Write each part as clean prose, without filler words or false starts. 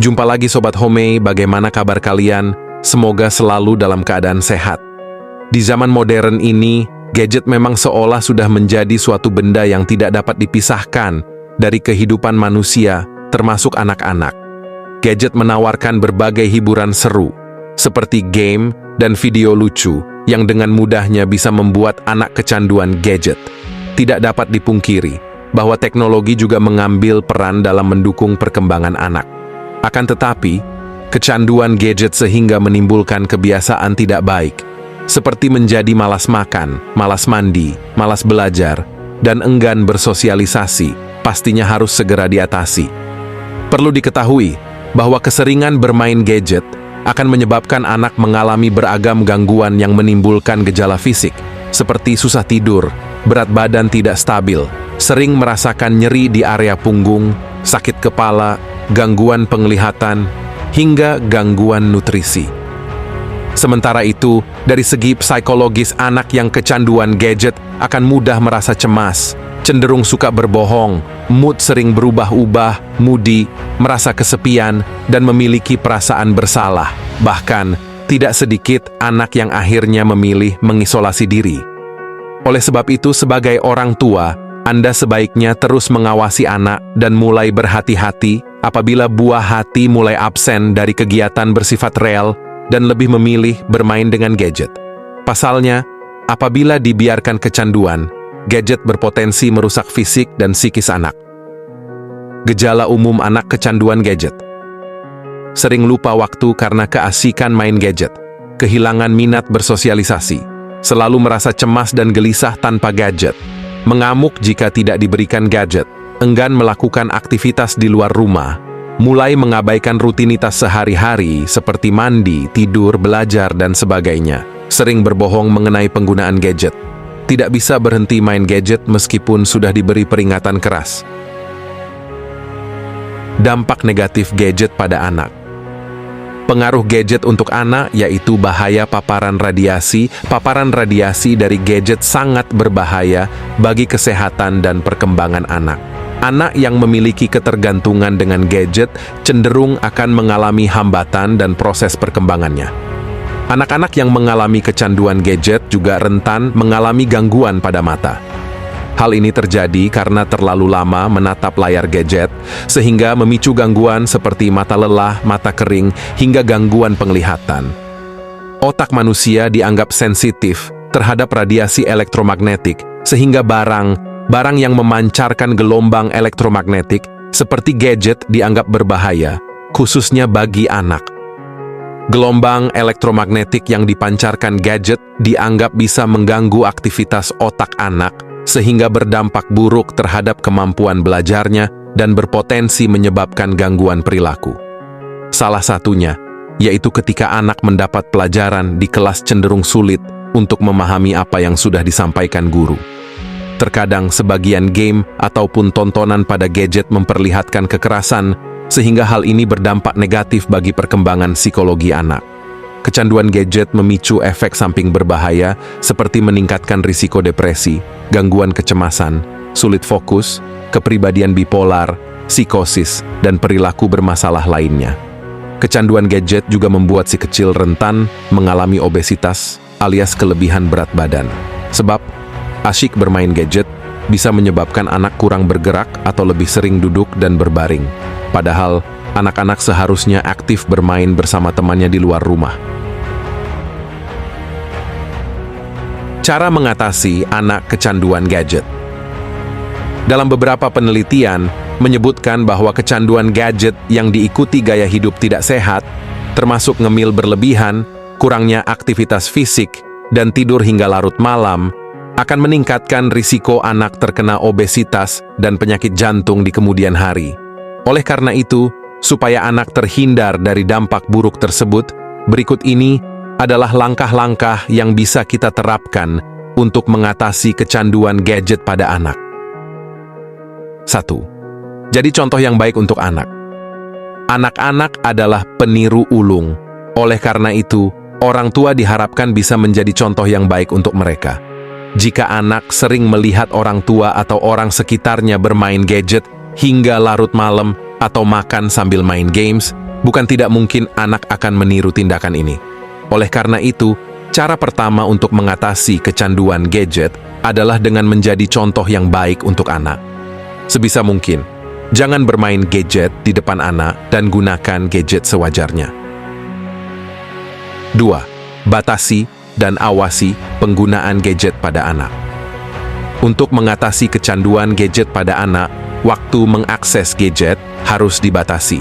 Jumpa lagi Sobat Home, bagaimana kabar kalian? Semoga selalu dalam keadaan sehat. Di zaman modern ini, gadget memang seolah sudah menjadi suatu benda yang tidak dapat dipisahkan dari kehidupan manusia, termasuk anak-anak. Gadget menawarkan berbagai hiburan seru, seperti game dan video lucu, yang dengan mudahnya bisa membuat anak kecanduan gadget. Tidak dapat dipungkiri bahwa teknologi juga mengambil peran dalam mendukung perkembangan anak. Akan tetapi, kecanduan gadget sehingga menimbulkan kebiasaan tidak baik, seperti menjadi malas makan, malas mandi, malas belajar, dan enggan bersosialisasi, pastinya harus segera diatasi. Perlu diketahui bahwa keseringan bermain gadget akan menyebabkan anak mengalami beragam gangguan yang menimbulkan gejala fisik, seperti susah tidur, berat badan tidak stabil, sering merasakan nyeri di area punggung, sakit kepala, gangguan penglihatan, hingga gangguan nutrisi. Sementara itu, dari segi psikologis, anak yang kecanduan gadget akan mudah merasa cemas, cenderung suka berbohong, mood sering berubah-ubah, moody, merasa kesepian, dan memiliki perasaan bersalah. Bahkan, tidak sedikit anak yang akhirnya memilih mengisolasi diri. Oleh sebab itu, sebagai orang tua, Anda sebaiknya terus mengawasi anak dan mulai berhati-hati apabila buah hati mulai absen dari kegiatan bersifat real dan lebih memilih bermain dengan gadget. Pasalnya, apabila dibiarkan kecanduan, gadget berpotensi merusak fisik dan psikis anak. Gejala umum anak kecanduan gadget: sering lupa waktu karena keasikan main gadget, kehilangan minat bersosialisasi, selalu merasa cemas dan gelisah tanpa gadget, mengamuk jika tidak diberikan gadget, enggan melakukan aktivitas di luar rumah, mulai mengabaikan rutinitas sehari-hari seperti mandi, tidur, belajar, dan sebagainya, sering berbohong mengenai penggunaan gadget, tidak bisa berhenti main gadget meskipun sudah diberi peringatan keras. Dampak negatif gadget pada anak. Pengaruh gadget untuk anak yaitu bahaya paparan radiasi. Paparan radiasi dari gadget sangat berbahaya bagi kesehatan dan perkembangan anak. Anak yang memiliki ketergantungan dengan gadget cenderung akan mengalami hambatan dan proses perkembangannya. Anak-anak yang mengalami kecanduan gadget juga rentan mengalami gangguan pada mata. Hal ini terjadi karena terlalu lama menatap layar gadget, sehingga memicu gangguan seperti mata lelah, mata kering, hingga gangguan penglihatan. Otak manusia dianggap sensitif terhadap radiasi elektromagnetik, sehingga barang yang memancarkan gelombang elektromagnetik seperti gadget dianggap berbahaya, khususnya bagi anak. Gelombang elektromagnetik yang dipancarkan gadget dianggap bisa mengganggu aktivitas otak anak, sehingga berdampak buruk terhadap kemampuan belajarnya dan berpotensi menyebabkan gangguan perilaku. Salah satunya, yaitu ketika anak mendapat pelajaran di kelas cenderung sulit untuk memahami apa yang sudah disampaikan guru. Terkadang sebagian game ataupun tontonan pada gadget memperlihatkan kekerasan, sehingga hal ini berdampak negatif bagi perkembangan psikologi anak. Kecanduan gadget memicu efek samping berbahaya seperti meningkatkan risiko depresi, gangguan kecemasan, sulit fokus, kepribadian bipolar, psikosis, dan perilaku bermasalah lainnya. Kecanduan gadget juga membuat si kecil rentan mengalami obesitas alias kelebihan berat badan. Sebab, asyik bermain gadget bisa menyebabkan anak kurang bergerak atau lebih sering duduk dan berbaring. Padahal, anak-anak seharusnya aktif bermain bersama temannya di luar rumah. Cara mengatasi anak kecanduan gadget. Dalam beberapa penelitian, menyebutkan bahwa kecanduan gadget yang diikuti gaya hidup tidak sehat, termasuk ngemil berlebihan, kurangnya aktivitas fisik, dan tidur hingga larut malam, akan meningkatkan risiko anak terkena obesitas dan penyakit jantung di kemudian hari. Oleh karena itu, supaya anak terhindar dari dampak buruk tersebut, berikut ini adalah langkah-langkah yang bisa kita terapkan untuk mengatasi kecanduan gadget pada anak. 1. Jadi contoh yang baik untuk anak. Anak-anak adalah peniru ulung. Oleh karena itu, orang tua diharapkan bisa menjadi contoh yang baik untuk mereka. Jika anak sering melihat orang tua atau orang sekitarnya bermain gadget hingga larut malam atau makan sambil main games, Bukan tidak mungkin anak akan meniru tindakan ini. Oleh karena itu, cara pertama untuk mengatasi kecanduan gadget adalah dengan menjadi contoh yang baik untuk anak. Sebisa mungkin, jangan bermain gadget di depan anak dan gunakan gadget sewajarnya. 2. Batasi dan awasi penggunaan gadget pada anak. Untuk mengatasi kecanduan gadget pada anak, waktu mengakses gadget harus dibatasi.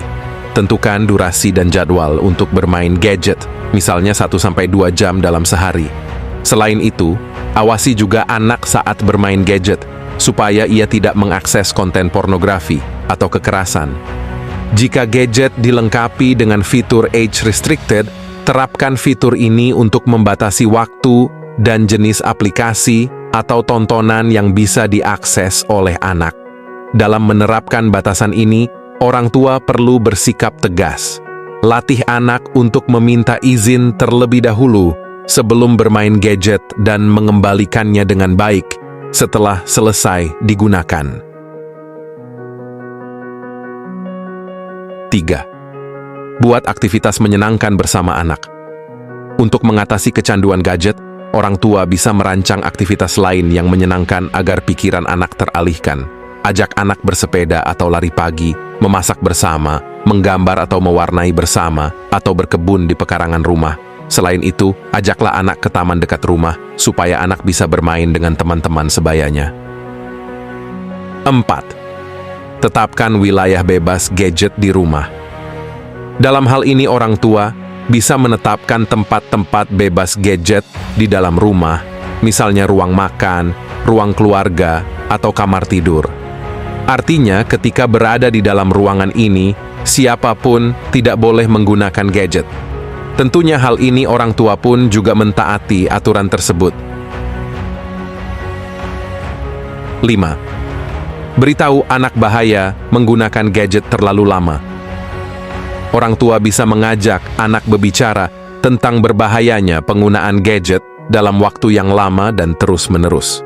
Tentukan durasi dan jadwal untuk bermain gadget, misalnya 1-2 jam dalam sehari. Selain itu, awasi juga anak saat bermain gadget, supaya ia tidak mengakses konten pornografi atau kekerasan. Jika gadget dilengkapi dengan fitur age restricted, terapkan fitur ini untuk membatasi waktu dan jenis aplikasi atau tontonan yang bisa diakses oleh anak. Dalam menerapkan batasan ini, orang tua perlu bersikap tegas. Latih anak untuk meminta izin terlebih dahulu sebelum bermain gadget dan mengembalikannya dengan baik setelah selesai digunakan. 3. Buat aktivitas menyenangkan bersama anak. Untuk mengatasi kecanduan gadget, orang tua bisa merancang aktivitas lain yang menyenangkan agar pikiran anak teralihkan. Ajak anak bersepeda atau lari pagi, memasak bersama, menggambar atau mewarnai bersama, atau berkebun di pekarangan rumah. Selain itu, ajaklah anak ke taman dekat rumah, supaya anak bisa bermain dengan teman-teman sebayanya. 4. Tetapkan wilayah bebas gadget di rumah. Dalam hal ini orang tua bisa menetapkan tempat-tempat bebas gadget di dalam rumah, misalnya ruang makan, ruang keluarga, atau kamar tidur. Artinya, ketika berada di dalam ruangan ini, siapapun tidak boleh menggunakan gadget. Tentunya hal ini orang tua pun juga mentaati aturan tersebut. 5. Beritahu anak bahaya menggunakan gadget terlalu lama. Orang tua bisa mengajak anak berbicara tentang berbahayanya penggunaan gadget dalam waktu yang lama dan terus-menerus.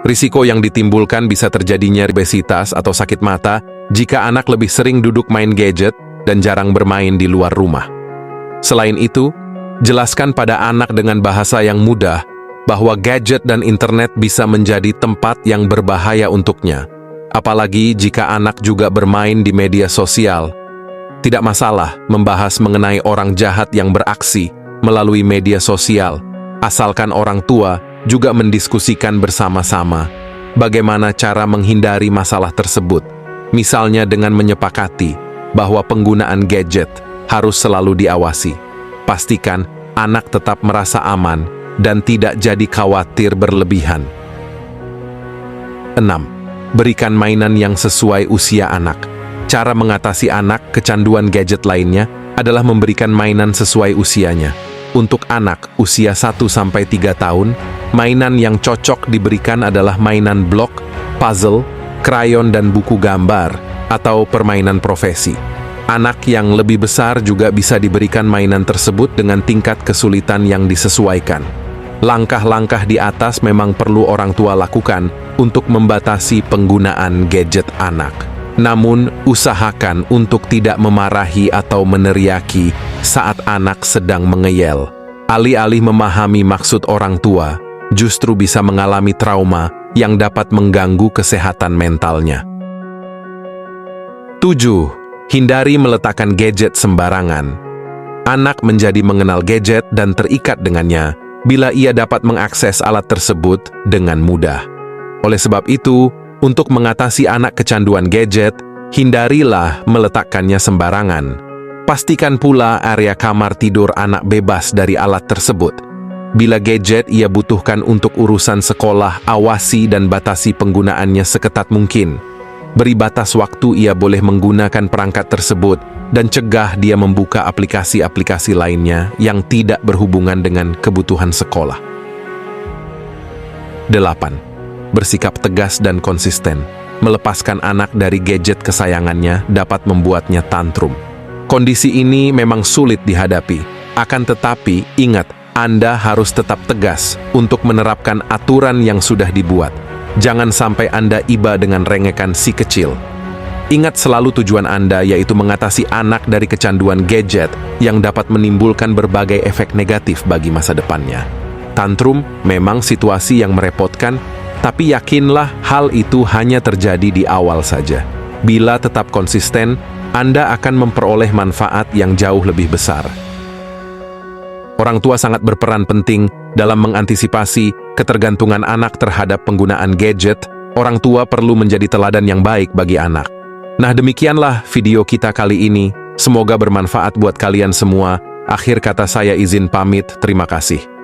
Risiko yang ditimbulkan bisa terjadinya obesitas atau sakit mata jika anak lebih sering duduk main gadget dan jarang bermain di luar rumah. Selain itu, jelaskan pada anak dengan bahasa yang mudah bahwa gadget dan internet bisa menjadi tempat yang berbahaya untuknya. Apalagi jika anak juga bermain di media sosial. Tidak masalah membahas mengenai orang jahat yang beraksi melalui media sosial, asalkan orang tua juga mendiskusikan bersama-sama bagaimana cara menghindari masalah tersebut, misalnya dengan menyepakati bahwa penggunaan gadget harus selalu diawasi. Pastikan anak tetap merasa aman dan tidak jadi khawatir berlebihan. 6. Berikan mainan yang sesuai usia anak. Cara mengatasi anak kecanduan gadget lainnya adalah memberikan mainan sesuai usianya. Untuk anak usia 1-3 tahun, mainan yang cocok diberikan adalah mainan blok, puzzle, krayon dan buku gambar, atau permainan profesi. Anak yang lebih besar juga bisa diberikan mainan tersebut dengan tingkat kesulitan yang disesuaikan. Langkah-langkah di atas memang perlu orang tua lakukan untuk membatasi penggunaan gadget anak. Namun, usahakan untuk tidak memarahi atau meneriaki saat anak sedang mengeyel. Alih-alih memahami maksud orang tua, justru bisa mengalami trauma yang dapat mengganggu kesehatan mentalnya. 7. Hindari meletakkan gadget sembarangan. Anak menjadi mengenal gadget dan terikat dengannya bila ia dapat mengakses alat tersebut dengan mudah. Oleh sebab itu, untuk mengatasi anak kecanduan gadget, hindarilah meletakkannya sembarangan. Pastikan pula area kamar tidur anak bebas dari alat tersebut. Bila gadget ia butuhkan untuk urusan sekolah, awasi dan batasi penggunaannya seketat mungkin. Beri batas waktu ia boleh menggunakan perangkat tersebut dan cegah dia membuka aplikasi-aplikasi lainnya yang tidak berhubungan dengan kebutuhan sekolah. 8. Bersikap tegas dan konsisten. Melepaskan anak dari gadget kesayangannya dapat membuatnya tantrum. Kondisi ini memang sulit dihadapi. Akan tetapi, ingat, Anda harus tetap tegas untuk menerapkan aturan yang sudah dibuat. Jangan sampai Anda iba dengan rengekan si kecil. Ingat selalu tujuan Anda, yaitu mengatasi anak dari kecanduan gadget yang dapat menimbulkan berbagai efek negatif bagi masa depannya. Tantrum memang situasi yang merepotkan, tapi yakinlah hal itu hanya terjadi di awal saja. Bila tetap konsisten, Anda akan memperoleh manfaat yang jauh lebih besar. Orang tua sangat berperan penting dalam mengantisipasi ketergantungan anak terhadap penggunaan gadget. Orang tua perlu menjadi teladan yang baik bagi anak. Nah, demikianlah video kita kali ini. Semoga bermanfaat buat kalian semua. Akhir kata saya izin pamit, terima kasih.